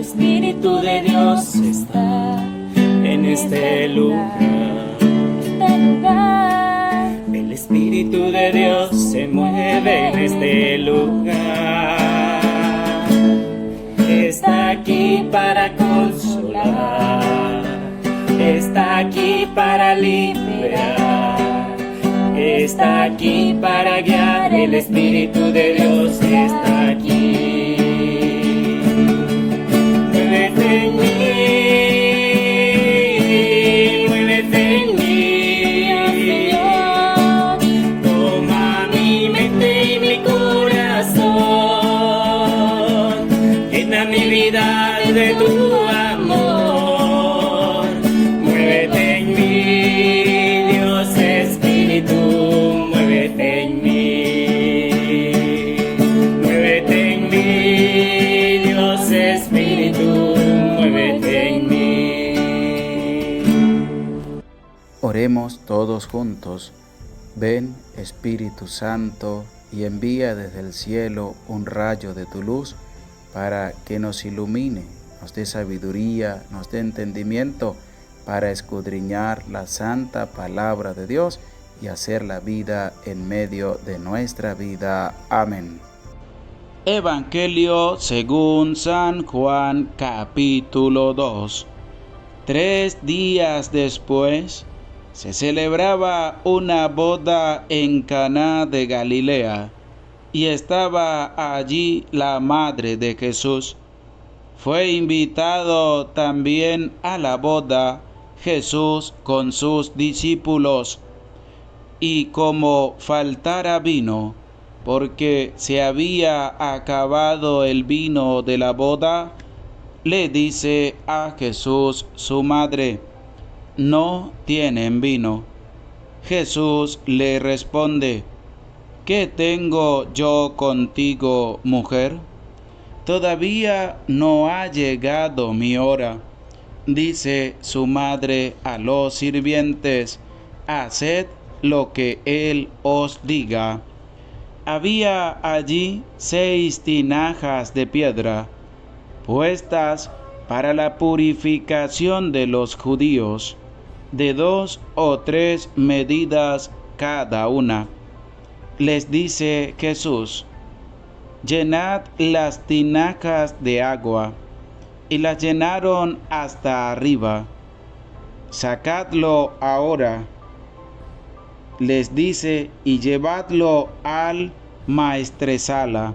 Espíritu de Dios está en este lugar. El Espíritu de Dios se mueve en este lugar. Está aquí para consolar, está aquí para liberar, está aquí para guiar. El Espíritu de Dios está aquí. Muévete en mí, muévete en mí, Señor. Toma mi mente y mi corazón, llena mi vida de tu amor. Muévete en mí, Dios Espíritu, muévete en mí. Muévete en mí, Dios Espíritu, muévete en mí. Oremos todos juntos. Ven, Espíritu Santo, y envía desde el cielo un rayo de tu luz para que nos ilumine, nos dé sabiduría, nos dé entendimiento para escudriñar la santa palabra de Dios y hacer la vida en medio de nuestra vida. Amén. Evangelio según San Juan, capítulo 2. 3 días después, se celebraba una boda en Caná de Galilea, y estaba allí la madre de Jesús. Fue invitado también a la boda Jesús con sus discípulos. Y como faltara vino, porque se había acabado el vino de la boda, le dice a Jesús su madre: no tienen vino. Jesús le responde: ¿qué tengo yo contigo, mujer? Todavía no ha llegado mi hora. Dice su madre a los sirvientes: haced lo que él os diga. Había allí 6 tinajas de piedra, puestas para la purificación de los judíos, de 2 o 3 medidas cada una. Les dice Jesús: llenad las tinajas de agua. Y las llenaron hasta arriba. Sacadlo ahora, les dice, y llevadlo al maestresala.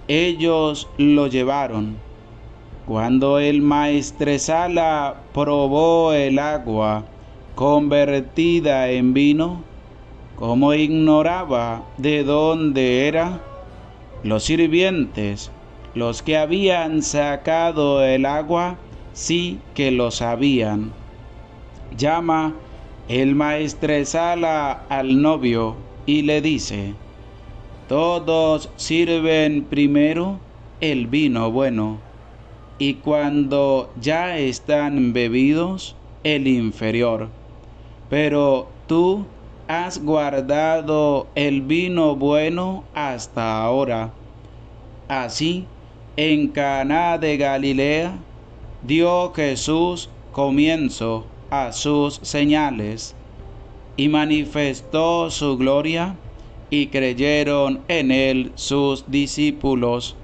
Ellos lo llevaron. Cuando el maestresala probó el agua convertida en vino, como ignoraba de dónde era, los sirvientes, los que habían sacado el agua, sí que lo sabían. Llama el maestresala al novio y le dice: todos sirven primero el vino bueno, y cuando ya están bebidos, el inferior. Pero tú has guardado el vino bueno hasta ahora. Así, en Caná de Galilea, dio Jesús comienzo a sus señales, y manifestó su gloria, y creyeron en él sus discípulos.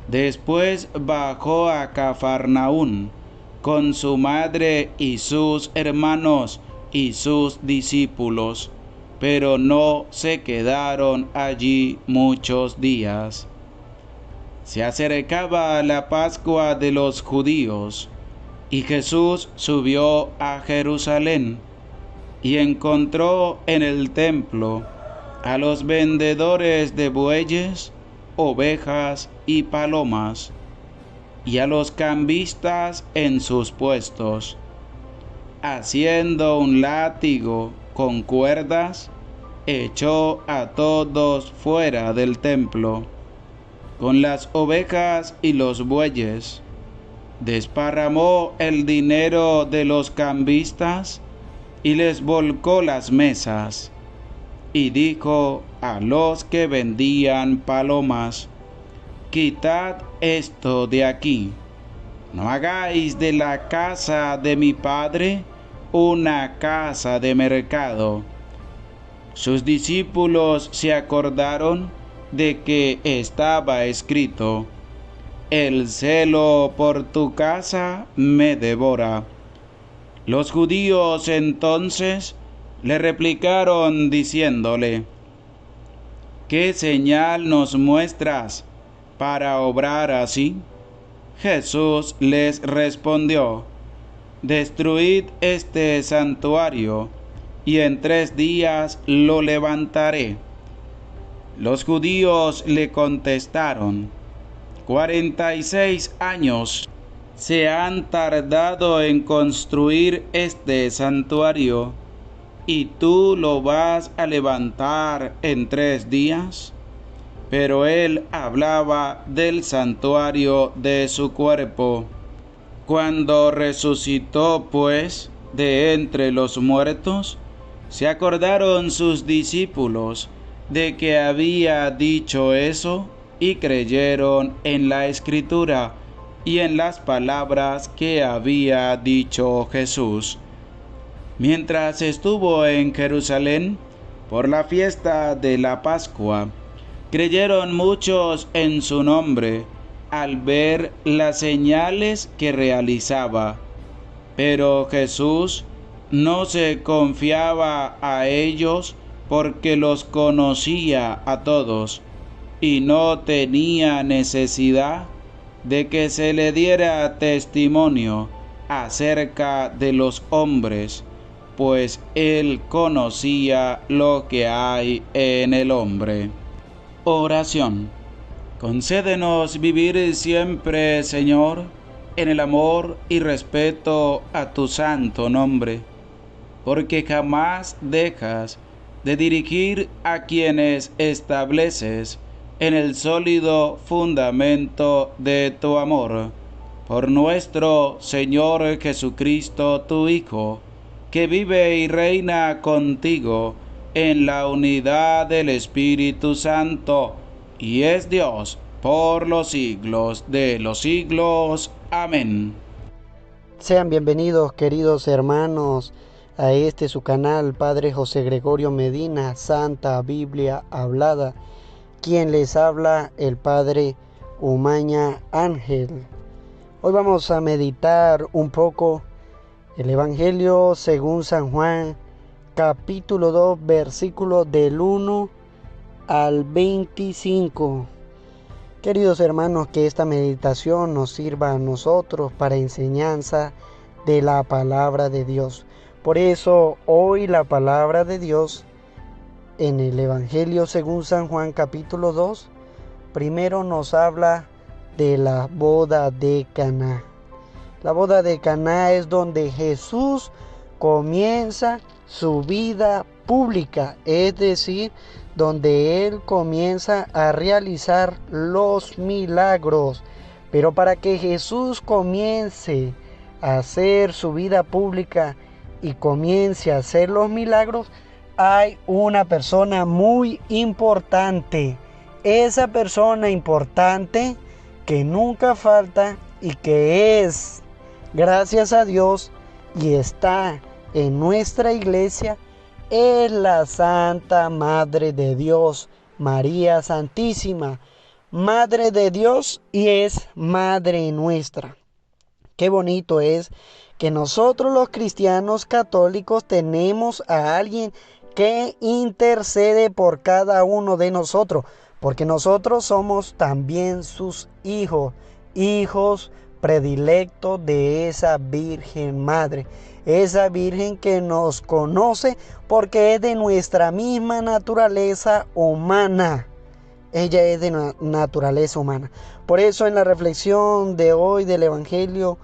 Después bajó a Cafarnaún con su madre y sus hermanos y sus discípulos, pero no se quedaron allí muchos días. Se acercaba la Pascua de los judíos, y Jesús subió a Jerusalén, y encontró en el templo a los vendedores de bueyes, ovejas y palomas, y a los cambistas en sus puestos. Haciendo un látigo con cuerdas, echó a todos fuera del templo, con las ovejas y los bueyes. Desparramó el dinero de los cambistas y les volcó las mesas. Y dijo a los que vendían palomas: quitad esto de aquí, No hagáis de la casa de mi Padre una casa de mercado. Sus discípulos se acordaron de que estaba escrito: el celo por tu casa me devora. Los judíos entonces le replicaron diciéndole: ¿qué señal nos muestras para obrar así? Jesús les respondió: destruid este santuario, y en 3 días lo levantaré. Los judíos le contestaron: 46 años se han tardado en construir este santuario, ¿y tú lo vas a levantar en 3 días? Pero él hablaba del santuario de su cuerpo. Cuando resucitó, pues, de entre los muertos, se acordaron sus discípulos de que había dicho eso y creyeron en la Escritura y en las palabras que había dicho Jesús. Mientras estuvo en Jerusalén por la fiesta de la Pascua, creyeron muchos en su nombre al ver las señales que realizaba. Pero Jesús no se confiaba a ellos porque los conocía a todos y no tenía necesidad de que se le diera testimonio acerca de los hombres, pues él conocía lo que hay en el hombre. Oración. Concédenos vivir siempre, Señor, en el amor y respeto a tu santo nombre, porque jamás dejas de dirigir a quienes estableces en el sólido fundamento de tu amor. Por nuestro Señor Jesucristo, tu Hijo, que vive y reina contigo en la unidad del Espíritu Santo, y es Dios por los siglos de los siglos. Amén. Sean bienvenidos, queridos hermanos, a su canal, Padre José Gregorio Medina, Santa Biblia Hablada. Quien les habla, el Padre Umaña Ángel. Hoy vamos a meditar un poco el Evangelio según San Juan, capítulo 2, versículo del 1 al 25. Queridos hermanos, que esta meditación nos sirva a nosotros para enseñanza de la palabra de Dios. Por eso hoy la palabra de Dios en el Evangelio según San Juan capítulo 2, primero nos habla de la boda de Caná. La boda de Caná es donde Jesús comienza su vida pública, es decir, donde Él comienza a realizar los milagros. Pero para que Jesús comience a hacer su vida pública y comience a hacer los milagros, hay una persona muy importante. Esa persona importante que nunca falta y que es, gracias a Dios, y está en nuestra iglesia, es la Santa Madre de Dios, María Santísima, Madre de Dios, y es Madre nuestra. Qué bonito es que nosotros los cristianos católicos tenemos a alguien que intercede por cada uno de nosotros, porque nosotros somos también sus hijos predilectos de esa Virgen Madre, esa Virgen que nos conoce porque es de nuestra misma naturaleza humana. Ella es de naturaleza humana. Por eso en la reflexión de hoy del Evangelio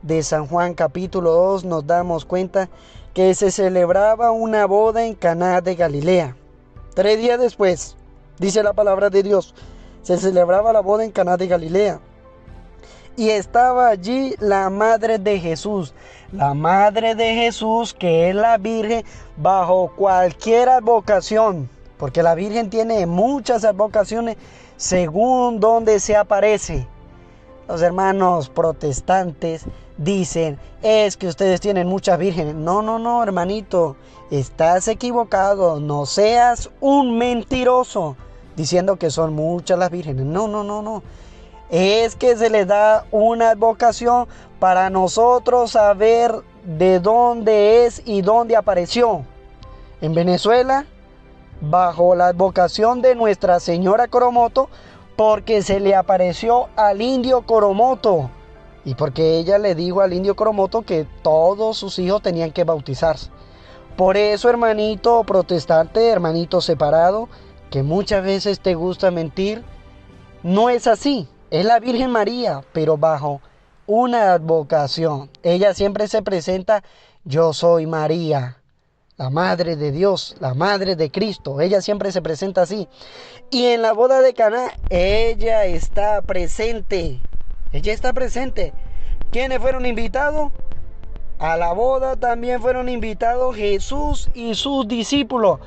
de San Juan capítulo 2 nos damos cuenta que se celebraba una boda en Caná de Galilea. 3 días después, dice la palabra de Dios, se celebraba la boda en Caná de Galilea. Y estaba allí la madre de Jesús. La madre de Jesús, que es la Virgen, bajo cualquier advocación. Porque la Virgen tiene muchas advocaciones según donde se aparece. Los hermanos protestantes dicen, es que ustedes tienen muchas vírgenes. No, hermanito, estás equivocado. No seas un mentiroso diciendo que son muchas las vírgenes. No. Es que se les da una advocación para nosotros saber de dónde es y dónde apareció. En Venezuela, bajo la advocación de Nuestra Señora Coromoto, porque se le apareció al indio Coromoto y porque ella le dijo al indio Coromoto que todos sus hijos tenían que bautizarse. Por eso, hermanito protestante, hermanito separado, que muchas veces te gusta mentir, no es así. Es la Virgen María, pero bajo una advocación. Ella siempre se presenta, yo soy María, la Madre de Dios, la Madre de Cristo. Ella siempre se presenta así. Y en la boda de Caná, ella está presente. Ella está presente. ¿Quiénes fueron invitados? A la boda también fueron invitados Jesús y sus discípulos.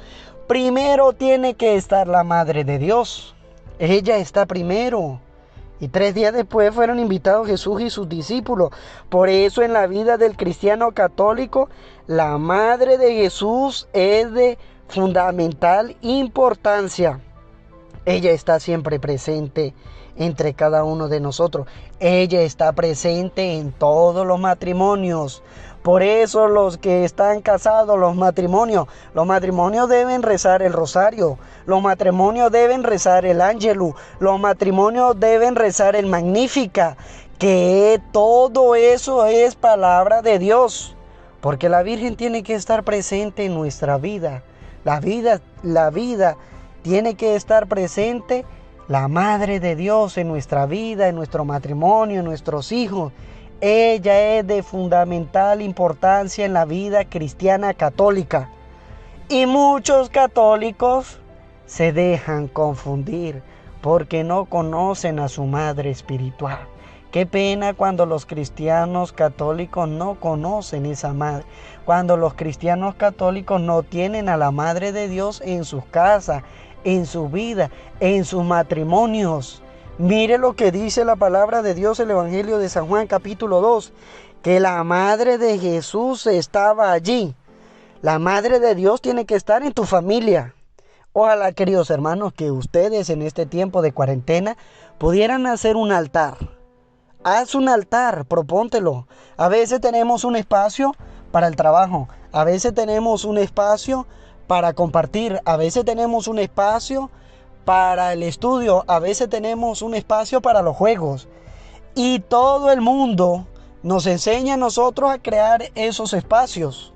Primero tiene que estar la Madre de Dios. Ella está primero. Y 3 días después fueron invitados Jesús y sus discípulos. Por eso en la vida del cristiano católico, la Madre de Jesús es de fundamental importancia. Ella está siempre presente entre cada uno de nosotros. Ella está presente en todos los matrimonios. Por eso los que están casados, los matrimonios deben rezar el rosario. Los matrimonios deben rezar el Ángelus. Los matrimonios deben rezar el Magnífica. Que todo eso es palabra de Dios. Porque la Virgen tiene que estar presente en nuestra vida. La vida tiene que estar presente. La Madre de Dios en nuestra vida, en nuestro matrimonio, en nuestros hijos. Ella es de fundamental importancia en la vida cristiana católica. Y muchos católicos se dejan confundir porque no conocen a su madre espiritual. Qué pena cuando los cristianos católicos no conocen esa madre. Cuando los cristianos católicos no tienen a la Madre de Dios en sus casas, en su vida, en sus matrimonios. Mire lo que dice la palabra de Dios en el Evangelio de San Juan capítulo 2, que la Madre de Jesús estaba allí. La Madre de Dios tiene que estar en tu familia. Ojalá, queridos hermanos, que ustedes en este tiempo de cuarentena pudieran hacer un altar. Haz un altar, propóntelo. A veces tenemos un espacio para el trabajo, a veces tenemos un espacio para compartir, a veces tenemos un espacio para el estudio, a veces tenemos un espacio para los juegos. Y todo el mundo nos enseña a nosotros a crear esos espacios.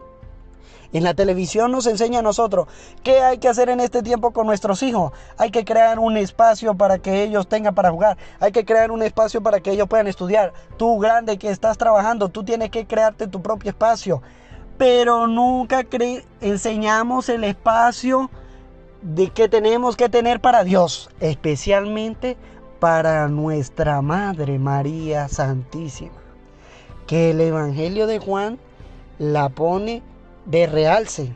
En la televisión nos enseña a nosotros qué hay que hacer en este tiempo con nuestros hijos. Hay que crear un espacio para que ellos tengan para jugar. Hay que crear un espacio para que ellos puedan estudiar. Tú grande que estás trabajando, tú tienes que crearte tu propio espacio. Pero nunca enseñamos el espacio de que tenemos que tener para Dios, especialmente para nuestra Madre María Santísima, que el Evangelio de Juan la pone de realce.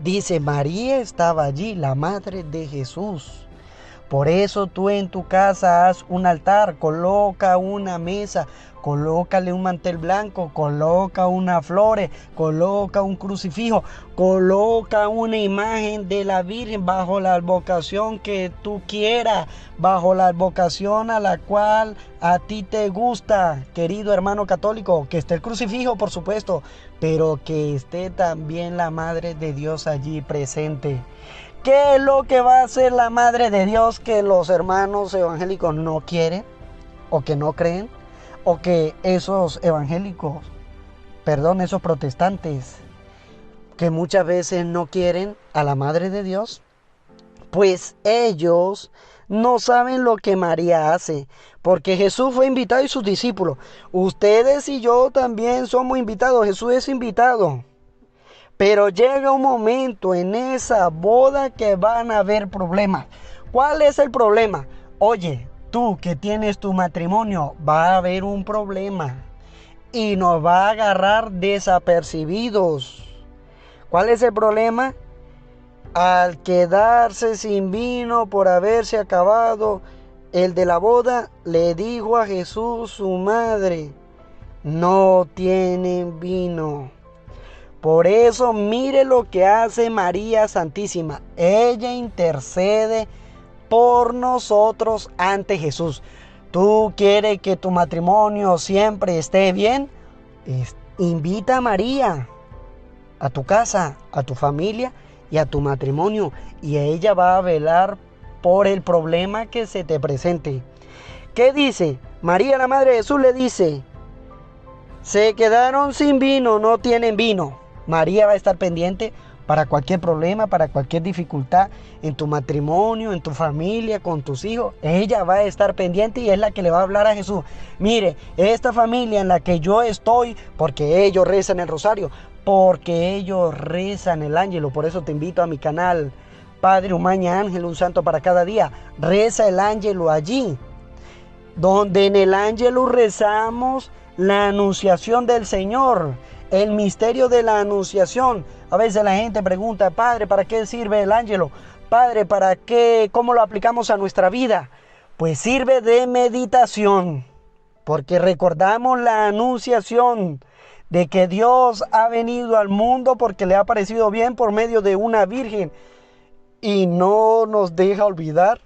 Dice, María estaba allí, la Madre de Jesús. Por eso tú en tu casa haz un altar, coloca una mesa, colócale un mantel blanco, coloca unas flores, coloca un crucifijo, coloca una imagen de la Virgen bajo la advocación que tú quieras, bajo la advocación a la cual a ti te gusta, querido hermano católico, que esté el crucifijo, por supuesto, pero que esté también la Madre de Dios allí presente. ¿Qué es lo que va a hacer la Madre de Dios que los hermanos evangélicos no quieren o que no creen? O que esos esos protestantes que muchas veces no quieren a la Madre de Dios, pues ellos no saben lo que María hace, porque Jesús fue invitado y sus discípulos. Ustedes y yo también somos invitados, Jesús es invitado. Pero llega un momento en esa boda que van a haber problemas. ¿Cuál es el problema? Oye, tú que tienes tu matrimonio, va a haber un problema y nos va a agarrar desapercibidos. ¿Cuál es el problema? Al quedarse sin vino por haberse acabado el de la boda, le dijo a Jesús su madre: no tienen vino. Por eso mire lo que hace María Santísima. Ella intercede por nosotros ante Jesús. ¿Tú quieres que tu matrimonio siempre esté bien? Invita a María a tu casa, a tu familia y a tu matrimonio, y ella va a velar por el problema que se te presente. ¿Qué dice? María, la Madre de Jesús, le dice: se quedaron sin vino, no tienen vino. María va a estar pendiente para cualquier problema, para cualquier dificultad en tu matrimonio, en tu familia, con tus hijos. Ella va a estar pendiente y es la que le va a hablar a Jesús. Mire, esta familia en la que yo estoy, porque ellos rezan el rosario, porque ellos rezan el ángelo. Por eso te invito a mi canal, Padre Umaña Ángel, un santo para cada día. Reza el ángelo allí, donde en el ángelo rezamos la anunciación del Señor, el misterio de la anunciación. A veces la gente pregunta: Padre, ¿para qué sirve el ángelo? Padre, ¿para qué? ¿Cómo lo aplicamos a nuestra vida? Pues sirve de meditación, porque recordamos la anunciación de que Dios ha venido al mundo porque le ha parecido bien por medio de una virgen, y no nos deja olvidar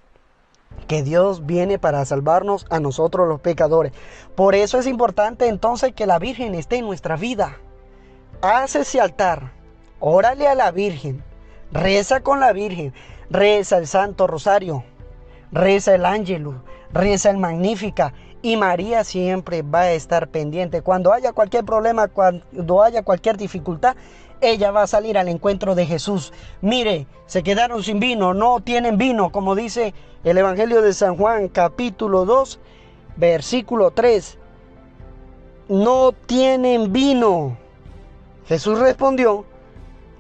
que Dios viene para salvarnos a nosotros los pecadores. Por eso es importante entonces que la Virgen esté en nuestra vida. Haz ese altar, órale a la Virgen, reza con la Virgen, reza el Santo Rosario, reza el Ángelus, reza el Magnífica, y María siempre va a estar pendiente. Cuando haya cualquier problema, cuando haya cualquier dificultad, ella va a salir al encuentro de Jesús. Mire, se quedaron sin vino, no tienen vino, como dice el Evangelio de San Juan, capítulo 2, versículo 3. No tienen vino. Jesús respondió: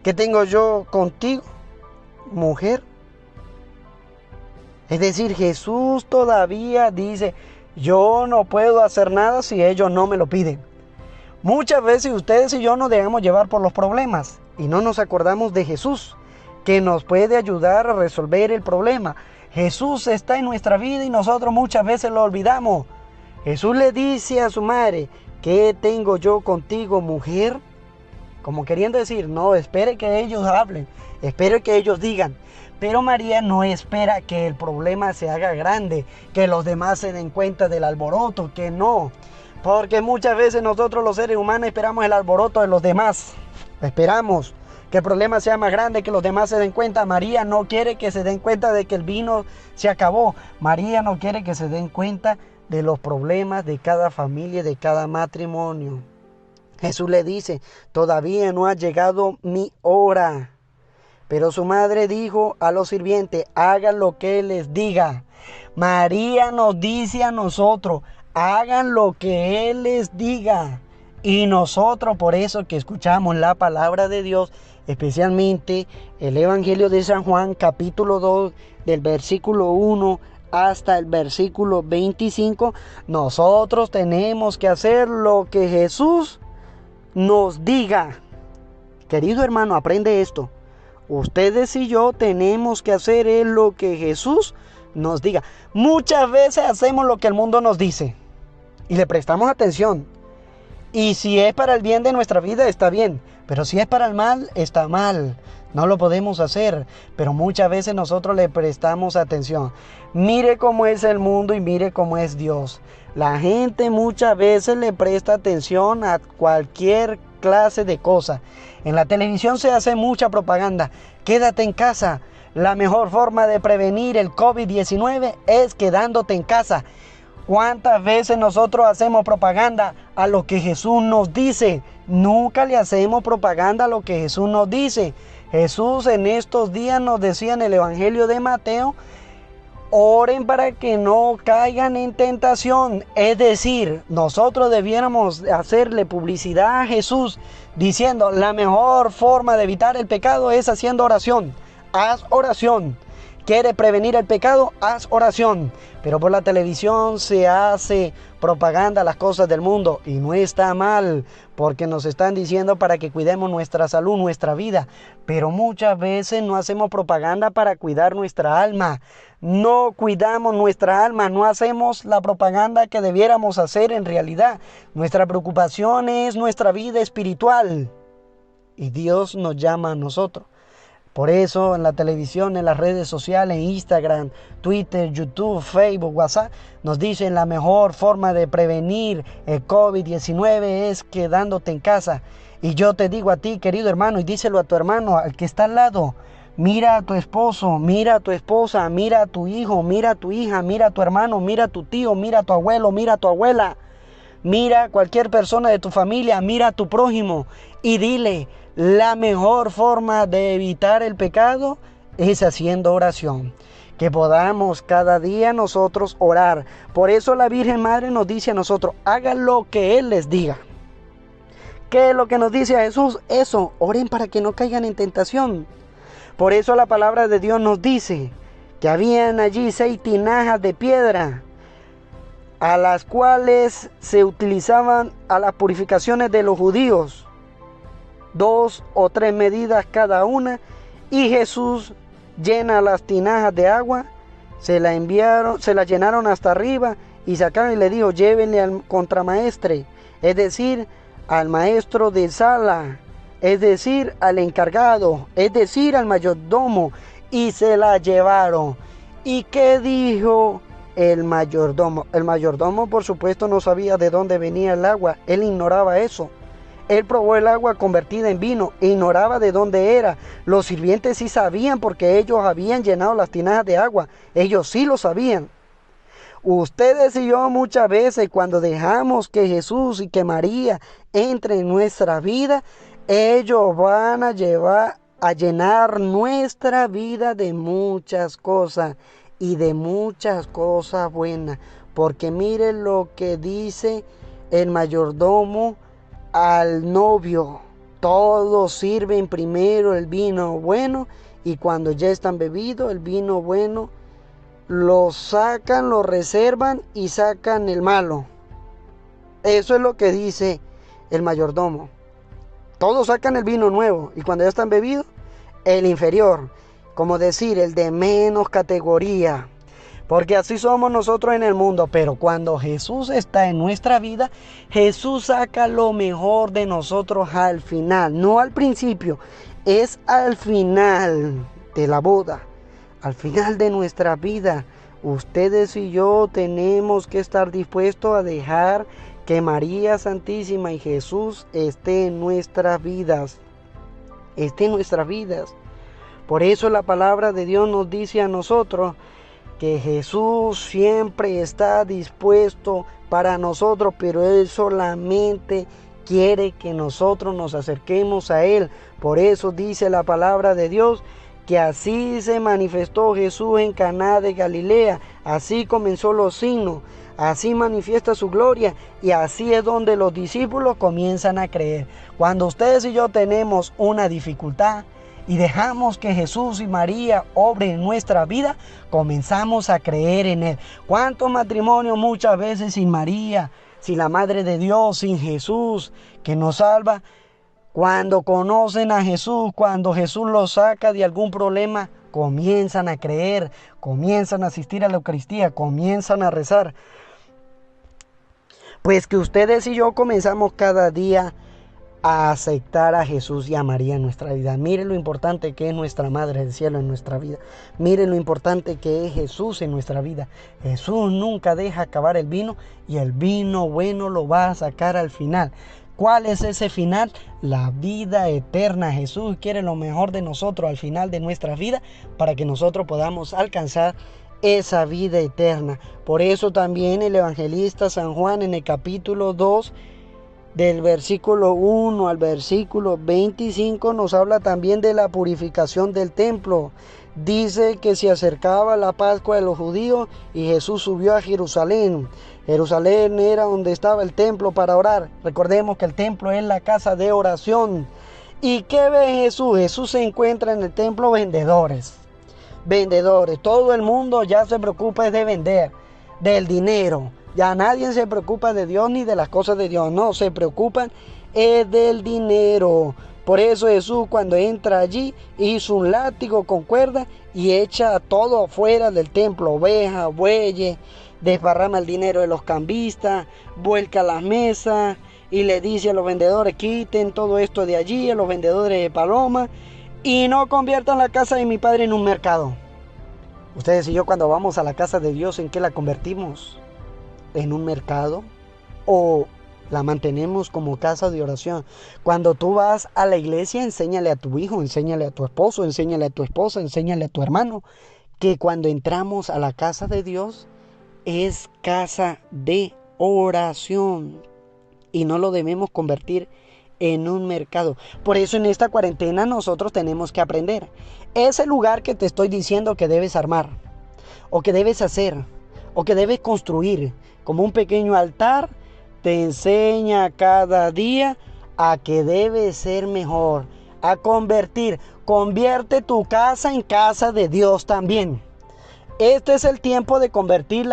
¿qué tengo yo contigo, mujer? Es decir, Jesús todavía dice: yo no puedo hacer nada si ellos no me lo piden. Muchas veces ustedes y yo nos dejamos llevar por los problemas y no nos acordamos de Jesús, que nos puede ayudar a resolver el problema. Jesús está en nuestra vida y nosotros muchas veces lo olvidamos. Jesús le dice a su madre: ¿qué tengo yo contigo, mujer? Como queriendo decir: no, espere que ellos hablen, espere que ellos digan. Pero María no espera que el problema se haga grande, que los demás se den cuenta del alboroto, que no. Porque muchas veces nosotros los seres humanos esperamos el alboroto de los demás. Esperamos que el problema sea más grande, que los demás se den cuenta. María no quiere que se den cuenta de que el vino se acabó. María no quiere que se den cuenta de los problemas de cada familia, de cada matrimonio. Jesús le dice: todavía no ha llegado mi hora. Pero su madre dijo a los sirvientes: hagan lo que Él les diga. María nos dice a nosotros: hagan lo que Él les diga. Y nosotros, por eso que escuchamos la palabra de Dios, especialmente el Evangelio de San Juan, capítulo 2, del versículo 1 hasta el versículo 25, nosotros tenemos que hacer lo que Jesús nos diga. Querido hermano, aprende esto. Ustedes y yo tenemos que hacer lo que Jesús nos diga. Muchas veces hacemos lo que el mundo nos dice y le prestamos atención. Y si es para el bien de nuestra vida, está bien. Pero si es para el mal, está mal. No lo podemos hacer. Pero muchas veces nosotros le prestamos atención. Mire cómo es el mundo y mire cómo es Dios. La gente muchas veces le presta atención a cualquier clase de cosa. En la televisión se hace mucha propaganda. Quédate en casa. La mejor forma de prevenir el COVID-19 es quedándote en casa. ¿Cuántas veces nosotros hacemos propaganda a lo que Jesús nos dice? Nunca le hacemos propaganda a lo que Jesús nos dice. Jesús en estos días nos decía en el Evangelio de Mateo: oren para que no caigan en tentación. Es decir, nosotros debiéramos hacerle publicidad a Jesús diciendo: la mejor forma de evitar el pecado es haciendo oración. Haz oración. ¿Quieres prevenir el pecado? Haz oración. Pero por la televisión se hace propaganda a las cosas del mundo y no está mal, porque nos están diciendo para que cuidemos nuestra salud, nuestra vida. Pero muchas veces no hacemos propaganda para cuidar nuestra alma. No cuidamos nuestra alma, no hacemos la propaganda que debiéramos hacer en realidad. Nuestra preocupación es nuestra vida espiritual y Dios nos llama a nosotros. Por eso en la televisión, en las redes sociales, en Instagram, Twitter, YouTube, Facebook, WhatsApp, nos dicen la mejor forma de prevenir el COVID-19 es quedándote en casa. Y yo te digo a ti, querido hermano, y díselo a tu hermano, al que está al lado, mira a tu esposo, mira a tu esposa, mira a tu hijo, mira a tu hija, mira a tu hermano, mira a tu tío, mira a tu abuelo, mira a tu abuela. Mira a cualquier persona de tu familia, mira a tu prójimo y dile, la mejor forma de evitar el pecado es haciendo oración. Que podamos cada día nosotros orar. Por eso la Virgen Madre nos dice a nosotros, hagan lo que Él les diga. ¿Qué es lo que nos dice a Jesús? Eso, oren para que no caigan en tentación. Por eso la palabra de Dios nos dice que habían allí 6 tinajas de piedra, a las cuales se utilizaban a las purificaciones de los judíos, 2 o 3 medidas cada una, y Jesús llena las tinajas de agua, se las llenaron hasta arriba y sacaron y le dijo, llévenle al contramaestre, es decir, al maestro de sala, es decir, al encargado, es decir, al mayordomo, y se la llevaron. ¿Y qué dijo el mayordomo? El mayordomo, por supuesto, no sabía de dónde venía el agua. Él ignoraba eso. Él probó el agua convertida en vino e ignoraba de dónde era. Los sirvientes sí sabían porque ellos habían llenado las tinajas de agua. Ellos sí lo sabían. Ustedes y yo muchas veces cuando dejamos que Jesús y que María entren en nuestra vida, ellos van a llenar nuestra vida de muchas cosas. Y de muchas cosas buenas, porque miren lo que dice el mayordomo al novio: todos sirven primero el vino bueno y cuando ya están bebidos el vino bueno lo sacan, lo reservan y sacan el malo. Eso es lo que dice el mayordomo. Todos sacan el vino nuevo y cuando ya están bebidos el inferior, como decir, el de menos categoría. Porque así somos nosotros en el mundo. Pero cuando Jesús está en nuestra vida, Jesús saca lo mejor de nosotros al final. No al principio, es al final de la boda. Al final de nuestra vida. Ustedes y yo tenemos que estar dispuestos a dejar que María Santísima y Jesús esté en nuestras vidas. Esté en nuestras vidas. Por eso la palabra de Dios nos dice a nosotros que Jesús siempre está dispuesto para nosotros, pero Él solamente quiere que nosotros nos acerquemos a Él. Por eso dice la palabra de Dios que así se manifestó Jesús en Caná de Galilea, así comenzó los signos, así manifiesta su gloria y así es donde los discípulos comienzan a creer. Cuando ustedes y yo tenemos una dificultad, y dejamos que Jesús y María obren en nuestra vida, comenzamos a creer en Él. ¿Cuántos matrimonios muchas veces sin María, sin la Madre de Dios, sin Jesús que nos salva? Cuando conocen a Jesús, cuando Jesús los saca de algún problema, comienzan a creer, comienzan a asistir a la Eucaristía, comienzan a rezar. Pues que ustedes y yo comenzamos cada día a aceptar a Jesús y a María en nuestra vida. Miren lo importante que es nuestra Madre del Cielo en nuestra vida. Miren lo importante que es Jesús en nuestra vida. Jesús nunca deja acabar el vino y el vino bueno lo va a sacar al final. ¿Cuál es ese final? La vida eterna. Jesús quiere lo mejor de nosotros al final de nuestra vida para que nosotros podamos alcanzar esa vida eterna. Por eso también el evangelista San Juan en el capítulo 2 del versículo 1 al versículo 25 nos habla también de la purificación del templo. Dice que se acercaba la Pascua de los judíos y Jesús subió a Jerusalén. Jerusalén era donde estaba el templo para orar. Recordemos que el templo es la casa de oración. ¿Y qué ve Jesús? Jesús se encuentra en el templo vendedores. vendedores. Todo el mundo ya se preocupa de vender, del dinero. Ya nadie se preocupa de Dios ni de las cosas de Dios. No, se preocupan del dinero. Por eso Jesús, cuando entra allí, hizo un látigo con cuerda y echa todo afuera del templo, ovejas, bueyes, desparrama el dinero de los cambistas, vuelca las mesas y le dice a los vendedores: quiten todo esto de allí, a los vendedores de palomas, y no conviertan la casa de mi Padre en un mercado. Ustedes y yo, cuando vamos a la casa de Dios, ¿en qué la convertimos? ¿En un mercado? ¿O la mantenemos como casa de oración? Cuando tú vas a la iglesia, enséñale a tu hijo, enséñale a tu esposo, enséñale a tu esposa, enséñale a tu hermano, que cuando entramos a la casa de Dios, es casa de oración y no lo debemos convertir en un mercado. Por eso en esta cuarentena nosotros tenemos que aprender. Ese lugar que te estoy diciendo que debes armar, o que debes hacer, o que debes construir como un pequeño altar, te enseña cada día a que debes ser mejor, a convierte tu casa en casa de Dios también. Este es el tiempo de convertir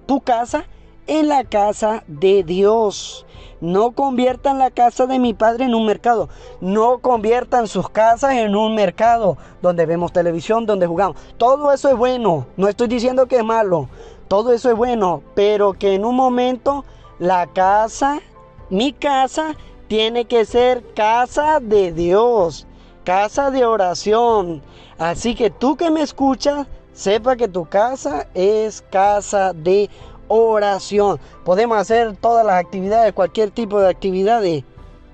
tu casa en la casa de Dios. No conviertan la casa de mi Padre en un mercado. No conviertan sus casas en un mercado donde vemos televisión, donde jugamos. Todo eso es bueno. No estoy diciendo que es malo. Todo eso es bueno. Pero que en un momento mi casa, tiene que ser casa de Dios. Casa de oración. Así que tú que me escuchas, sepa que tu casa es casa de oración. Podemos hacer todas las actividades, cualquier tipo de actividades,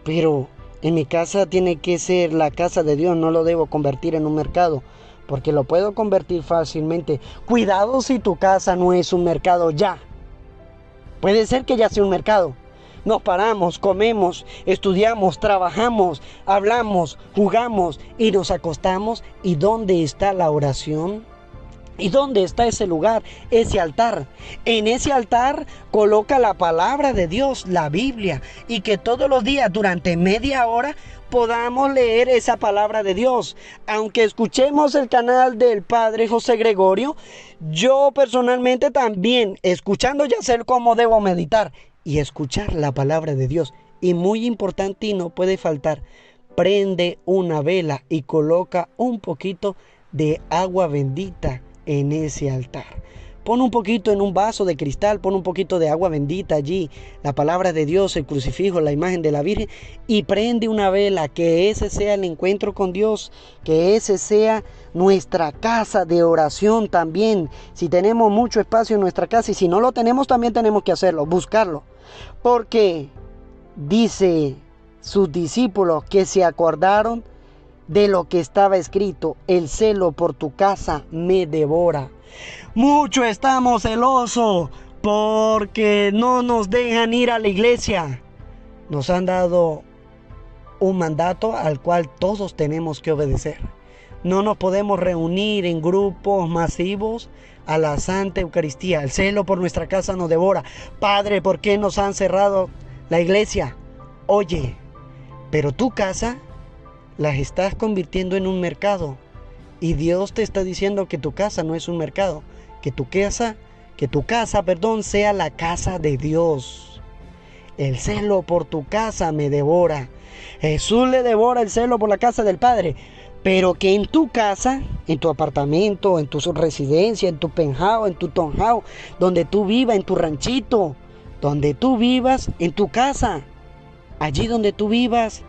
pero en mi casa tiene que ser la casa de Dios. No lo debo convertir en un mercado, porque lo puedo convertir fácilmente. Cuidado si tu casa no es un mercado ya. Puede ser que ya sea un mercado. Nos paramos, comemos, estudiamos, trabajamos, hablamos, jugamos y nos acostamos. ¿Y dónde está la oración? ¿Y dónde está ese lugar, ese altar? En ese altar coloca la palabra de Dios, la Biblia, y que todos los días durante media hora podamos leer esa palabra de Dios. Aunque escuchemos el canal del Padre José Gregorio, yo personalmente también, escuchando, ya sé cómo debo meditar y escuchar la palabra de Dios. Y muy importante y no puede faltar, prende una vela y coloca un poquito de agua bendita en ese altar. Pon un poquito en un vaso de cristal, pon un poquito de agua bendita allí, la palabra de Dios, el crucifijo, la imagen de la Virgen, y prende una vela. Que ese sea el encuentro con Dios, que ese sea nuestra casa de oración también. Si tenemos mucho espacio en nuestra casa, y si no lo tenemos, también tenemos que hacerlo, buscarlo, porque dice sus discípulos que se acordaron de lo que estaba escrito: el celo por tu casa me devora. Mucho estamos celosos porque no nos dejan ir a la iglesia. Nos han dado un mandato al cual todos tenemos que obedecer. No nos podemos reunir en grupos masivos a la Santa Eucaristía. El celo por nuestra casa nos devora. Padre, ¿por qué nos han cerrado la iglesia? Oye, pero tu casa las estás convirtiendo en un mercado. Y Dios te está diciendo que tu casa no es un mercado, que tu casa, sea la casa de Dios. El celo por tu casa me devora. Jesús le devora el celo por la casa del Padre. Pero que en tu casa, en tu apartamento, en tu residencia, en tu penthouse, en tu townhouse, donde tú vivas, en tu ranchito, donde tú vivas, en tu casa, allí donde tú vivas,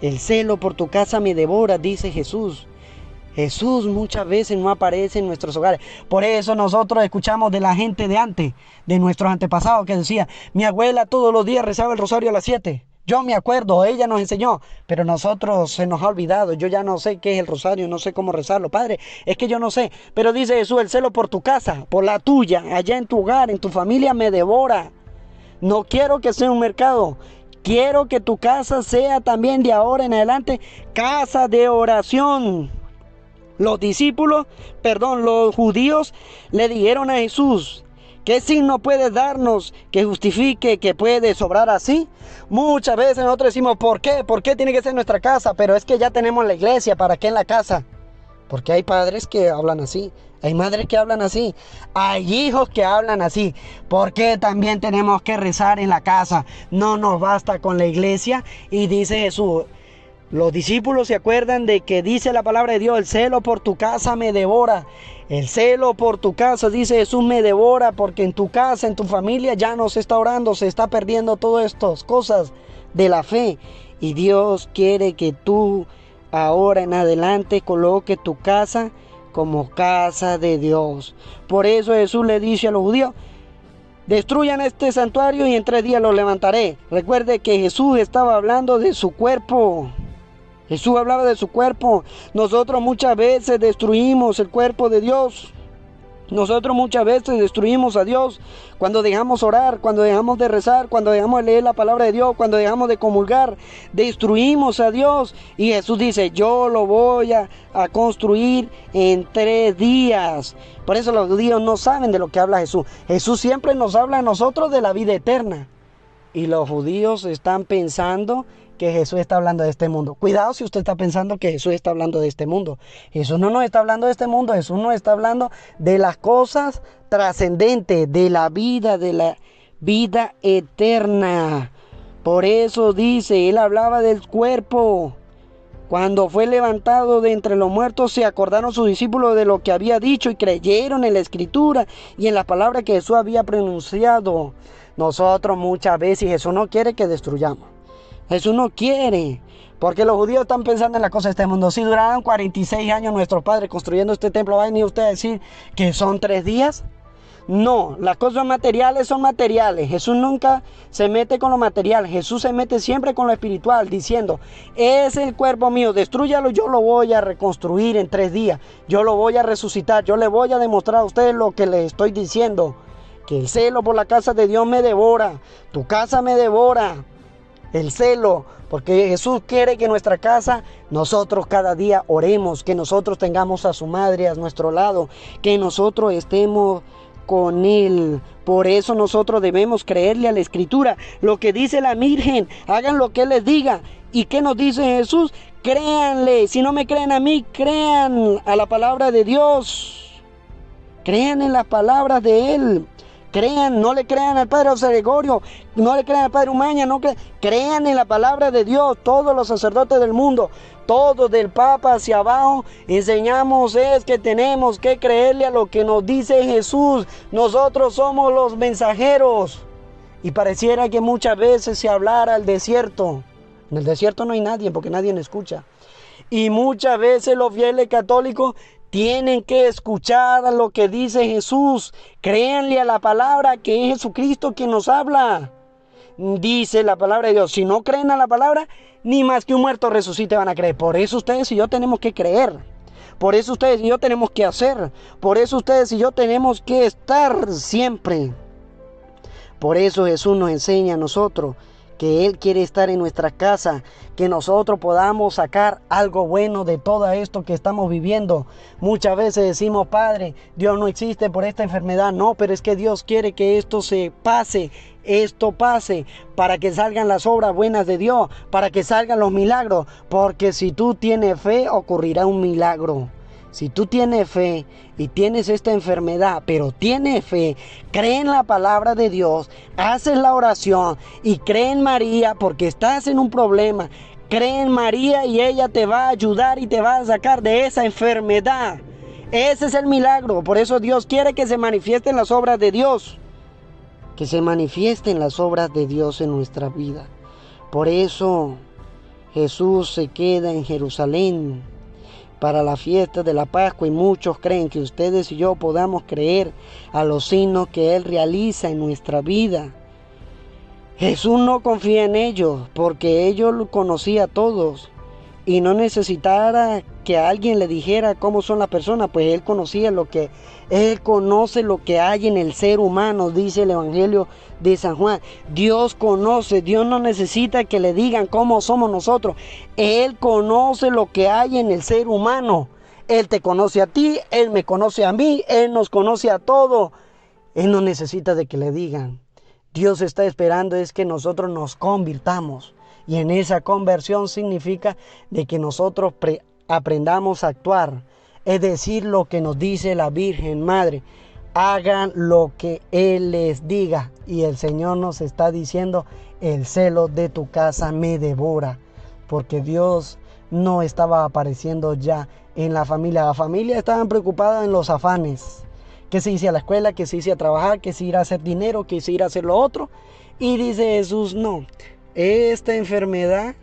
el celo por tu casa me devora, dice Jesús. Jesús muchas veces no aparece en nuestros hogares. Por eso nosotros escuchamos de la gente de antes, de nuestros antepasados, que decía: mi abuela todos los días rezaba el rosario a las 7. Yo me acuerdo, ella nos enseñó, pero nosotros se nos ha olvidado. Yo ya no sé qué es el rosario, no sé cómo rezarlo. Padre, es que yo no sé. Pero dice Jesús: el celo por tu casa, por la tuya, allá en tu hogar, en tu familia me devora. No quiero que sea un mercado. Quiero que tu casa sea también de ahora en adelante casa de oración. Los judíos le dijeron a Jesús: ¿qué signo puedes darnos que justifique que puede sobrar así? Muchas veces nosotros decimos: ¿por qué? ¿Por qué tiene que ser nuestra casa? Pero es que ya tenemos la iglesia, ¿para qué en la casa? Porque hay padres que hablan así, hay madres que hablan así, hay hijos que hablan así. Porque también tenemos que rezar en la casa. No nos basta con la iglesia. Y dice Jesús, los discípulos se acuerdan de que dice la palabra de Dios, el celo por tu casa me devora. El celo por tu casa, dice Jesús, me devora, porque en tu casa, en tu familia ya no se está orando, se está perdiendo todas estas cosas de la fe. Y Dios quiere que tú ahora en adelante coloque tu casa como casa de Dios. Por eso Jesús le dice a los judíos, destruyan este santuario y en 3 días lo levantaré. Recuerde que Jesús estaba hablando de su cuerpo. Jesús hablaba de su cuerpo. Nosotros muchas veces destruimos el cuerpo de Dios. Nosotros muchas veces destruimos a Dios cuando dejamos orar, cuando dejamos de rezar, cuando dejamos de leer la palabra de Dios, cuando dejamos de comulgar. Destruimos a Dios. Y Jesús dice, yo lo voy a construir en 3 días. Por eso los judíos no saben de lo que habla Jesús. Jesús siempre nos habla a nosotros de la vida eterna. Y los judíos están pensando que Jesús está hablando de este mundo. Cuidado si usted está pensando que Jesús está hablando de este mundo. Jesús no nos está hablando de este mundo. Jesús nos está hablando de las cosas trascendentes, de la vida eterna. Por eso dice, él hablaba del cuerpo. Cuando fue levantado de entre los muertos, se acordaron sus discípulos de lo que había dicho y creyeron en la Escritura y en las palabras que Jesús había pronunciado. Nosotros muchas veces, Jesús no quiere que destruyamos. Jesús no quiere, porque los judíos están pensando en las cosas de este mundo. Si duraron 46 años nuestros padres construyendo este templo, ¿va a venir usted a decir que son 3 días? No, las cosas materiales son materiales. Jesús nunca se mete con lo material. Jesús se mete siempre con lo espiritual, diciendo, es el cuerpo mío, destrúyalo, yo lo voy a reconstruir en 3 días. Yo lo voy a resucitar, yo le voy a demostrar a ustedes lo que les estoy diciendo. Que el celo por la casa de Dios me devora, tu casa me devora. El celo, porque Jesús quiere que en nuestra casa nosotros cada día oremos, que nosotros tengamos a su madre a nuestro lado, que nosotros estemos con Él. Por eso nosotros debemos creerle a la Escritura. Lo que dice la Virgen, hagan lo que Él les diga. ¿Y qué nos dice Jesús? Créanle. Si no me creen a mí, crean a la palabra de Dios. Crean en las palabras de Él. Crean, no le crean al Padre José Gregorio, no le crean al Padre Umaña, crean en la palabra de Dios. Todos los sacerdotes del mundo, todos del Papa hacia abajo, enseñamos es que tenemos que creerle a lo que nos dice Jesús. Nosotros somos los mensajeros. Y pareciera que muchas veces se hablara al desierto. En el desierto no hay nadie, porque nadie me escucha. Y muchas veces los fieles católicos tienen que escuchar a lo que dice Jesús. Créanle a la palabra, que es Jesucristo quien nos habla. Dice la palabra de Dios, si no creen a la palabra, ni más que un muerto resucite van a creer. Por eso ustedes y yo tenemos que creer. Por eso ustedes y yo tenemos que hacer. Por eso ustedes y yo tenemos que estar siempre. Por eso Jesús nos enseña a nosotros que Él quiere estar en nuestra casa, que nosotros podamos sacar algo bueno de todo esto que estamos viviendo. Muchas veces decimos, Padre, Dios no existe por esta enfermedad. No, pero es que Dios quiere que esto pase para que salgan las obras buenas de Dios, para que salgan los milagros, porque si tú tienes fe, ocurrirá un milagro. Si tú tienes fe y tienes esta enfermedad, pero tienes fe, cree en la palabra de Dios, haces la oración y cree en María porque estás en un problema. Cree en María y ella te va a ayudar y te va a sacar de esa enfermedad. Ese es el milagro. Por eso Dios quiere que se manifiesten las obras de Dios. Que se manifiesten las obras de Dios en nuestra vida. Por eso Jesús se queda en Jerusalén para la fiesta de la Pascua, y muchos creen que ustedes y yo podamos creer a los signos que Él realiza en nuestra vida. Jesús no confía en ellos porque ellos lo conocía a todos y no necesitara que alguien le dijera cómo son las personas, pues Él conocía Él conoce lo que hay en el ser humano, dice el Evangelio de San Juan. Dios conoce, Dios no necesita que le digan cómo somos nosotros. Él conoce lo que hay en el ser humano. Él te conoce a ti, Él me conoce a mí, Él nos conoce a todos. Él no necesita de que le digan. Dios está esperando es que nosotros nos convirtamos. Y en esa conversión significa de que nosotros aprendamos a actuar Es decir, lo que nos dice la Virgen Madre. Hagan lo que Él les diga. Y el Señor nos está diciendo, el celo de tu casa me devora. Porque Dios no estaba apareciendo ya en la familia. La familia estaban preocupada en los afanes. Que se hice a la escuela, que se hice a trabajar, que se irá a hacer dinero, que se irá a hacer lo otro. Y dice Jesús, no, esta enfermedad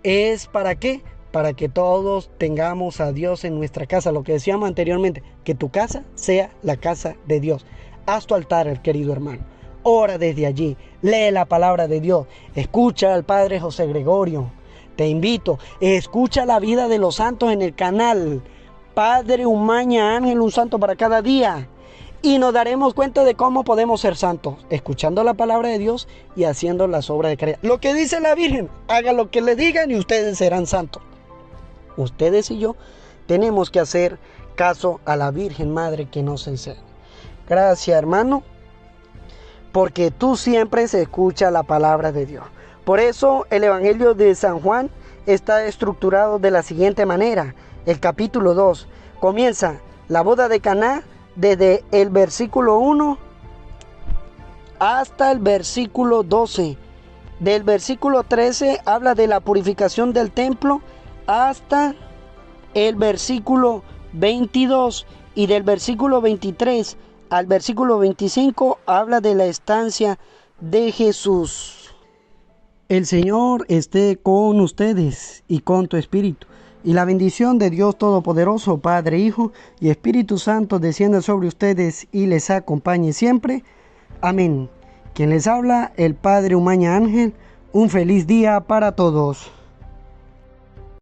es ¿para qué? Para que todos tengamos a Dios en nuestra casa. Lo que decíamos anteriormente, que tu casa sea la casa de Dios. Haz tu altar, querido hermano. Ora desde allí, lee la palabra de Dios. Escucha al Padre José Gregorio. Te invito, escucha la vida de los santos en el canal Padre Umaña Ángel, un santo para cada día. Y nos daremos cuenta de cómo podemos ser santos, escuchando la palabra de Dios y haciendo las obras de caridad. Lo que dice la Virgen, haga lo que le digan y ustedes serán santos. Ustedes y yo tenemos que hacer caso a la Virgen Madre que nos enseña. Gracias, hermano, porque tú siempre se escucha la palabra de Dios. Por eso el Evangelio de San Juan está estructurado de la siguiente manera. El capítulo 2 comienza la boda de Caná desde el versículo 1 hasta el versículo 12. Del versículo 13 habla de la purificación del templo hasta el versículo 22. Y del versículo 23 al versículo 25 habla de la estancia de Jesús. El Señor esté con ustedes y con tu espíritu. Y la bendición de Dios Todopoderoso, Padre, Hijo y Espíritu Santo descienda sobre ustedes y les acompañe siempre. Amén. Quien les habla, el Padre Umaña Ángel. Un feliz día para todos.